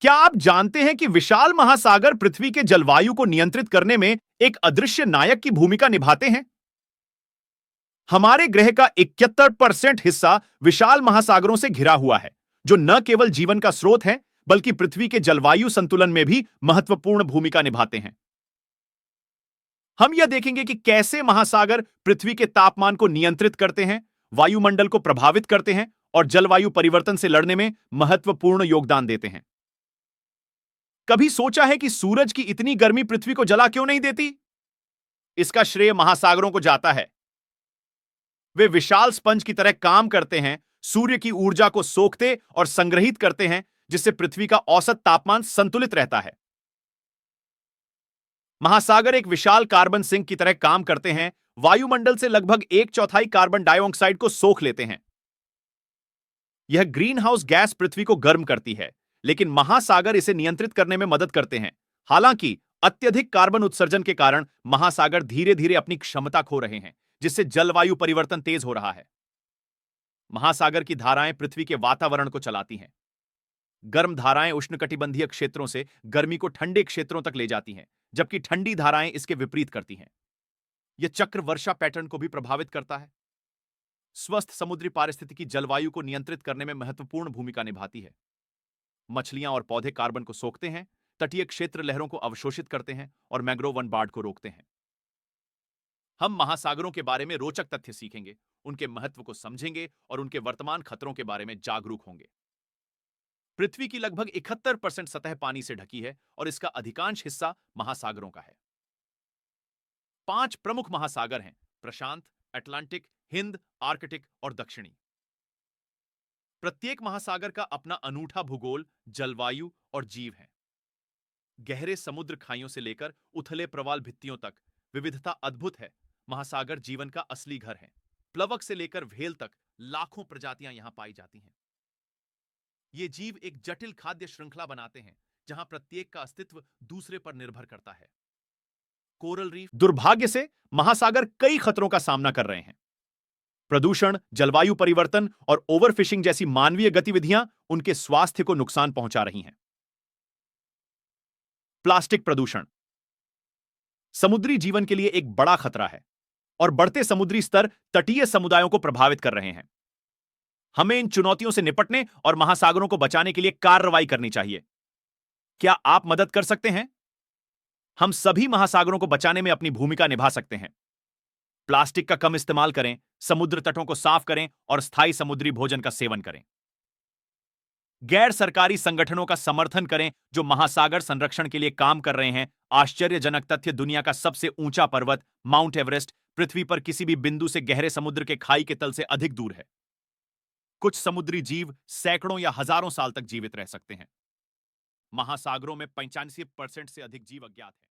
क्या आप जानते हैं कि विशाल महासागर पृथ्वी के जलवायु को नियंत्रित करने में एक अदृश्य नायक की भूमिका निभाते हैं? हमारे ग्रह का 71% हिस्सा विशाल महासागरों से घिरा हुआ है, जो न केवल जीवन का स्रोत है, बल्कि पृथ्वी के जलवायु संतुलन में भी महत्वपूर्ण भूमिका निभाते हैं। हम यह देखेंगे कि कैसे महासागर पृथ्वी के तापमान को नियंत्रित करते हैं, वायुमंडल को प्रभावित करते हैं और जलवायु परिवर्तन से लड़ने में महत्वपूर्ण योगदान देते हैं। कभी सोचा है कि सूरज की इतनी गर्मी पृथ्वी को जला क्यों नहीं देती? इसका श्रेय महासागरों को जाता है। वे विशाल स्पंज की तरह काम करते हैं, सूर्य की ऊर्जा को सोखते और संग्रहित करते हैं, जिससे पृथ्वी का औसत तापमान संतुलित रहता है। महासागर एक विशाल कार्बन सिंक की तरह काम करते हैं, वायुमंडल से लगभग 1/4 कार्बन डाइऑक्साइड को सोख लेते हैं। यह ग्रीन हाउस गैस पृथ्वी को गर्म करती है, लेकिन महासागर इसे नियंत्रित करने में मदद करते हैं। हालांकि अत्यधिक कार्बन उत्सर्जन के कारण महासागर धीरे धीरे अपनी क्षमता खो रहे हैं, जिससे जलवायु परिवर्तन तेज हो रहा है। महासागर की धाराएं पृथ्वी के वातावरण को चलाती हैं। गर्म धाराएं उष्णकटिबंधीय क्षेत्रों से गर्मी को ठंडे क्षेत्रों तक ले जाती हैं, जबकि ठंडी धाराएं इसके विपरीत करती हैं। यह चक्र वर्षा पैटर्न को भी प्रभावित करता है। स्वस्थ समुद्री पारिस्थितिकी जलवायु को नियंत्रित करने में महत्वपूर्ण भूमिका निभाती है। मछलियां और पौधे कार्बन को सोखते हैं, तटीय क्षेत्र लहरों को अवशोषित करते हैं और मैंग्रोव वन बाढ़ को रोकते हैं। हम महासागरों के बारे में रोचक तथ्य सीखेंगे, उनके महत्व को समझेंगे और उनके वर्तमान खतरों के बारे में जागरूक होंगे। पृथ्वी की लगभग 71% सतह पानी से ढकी है और इसका अधिकांश हिस्सा महासागरों का है। 5 प्रमुख महासागर हैं: प्रशांत, अटलांटिक, हिंद, आर्कटिक और दक्षिणी। प्रत्येक महासागर का अपना अनूठा भूगोल, जलवायु और जीव है। गहरे समुद्र खाइयों से लेकर उथले प्रवाल भित्तियों तक विविधता अद्भुत है। महासागर जीवन का असली घर है। प्लवक से लेकर व्हेल तक लाखों प्रजातियां यहां पाई जाती हैं। ये जीव एक जटिल खाद्य श्रृंखला बनाते हैं, जहां प्रत्येक का अस्तित्व दूसरे पर निर्भर करता है। कोरल रीफ दुर्भाग्य से महासागर कई खतरों का सामना कर रहे हैं। प्रदूषण, जलवायु परिवर्तन और ओवरफिशिंग जैसी मानवीय गतिविधियां उनके स्वास्थ्य को नुकसान पहुंचा रही हैं। प्लास्टिक प्रदूषण समुद्री जीवन के लिए एक बड़ा खतरा है और बढ़ते समुद्री स्तर तटीय समुदायों को प्रभावित कर रहे हैं। हमें इन चुनौतियों से निपटने और महासागरों को बचाने के लिए कार्रवाई करनी चाहिए। क्या आप मदद कर सकते हैं? हम सभी महासागरों को बचाने में अपनी भूमिका निभा सकते हैं। प्लास्टिक का कम इस्तेमाल करें, समुद्र तटों को साफ करें और स्थायी समुद्री भोजन का सेवन करें। गैर सरकारी संगठनों का समर्थन करें जो महासागर संरक्षण के लिए काम कर रहे हैं। आश्चर्यजनक तथ्य: दुनिया का सबसे ऊंचा पर्वत माउंट एवरेस्ट पृथ्वी पर किसी भी बिंदु से गहरे समुद्र के खाई के तल से अधिक दूर है। कुछ समुद्री जीव सैकड़ों या हजारों साल तक जीवित रह सकते हैं। महासागरों में 85% से अधिक जीव अज्ञात हैं।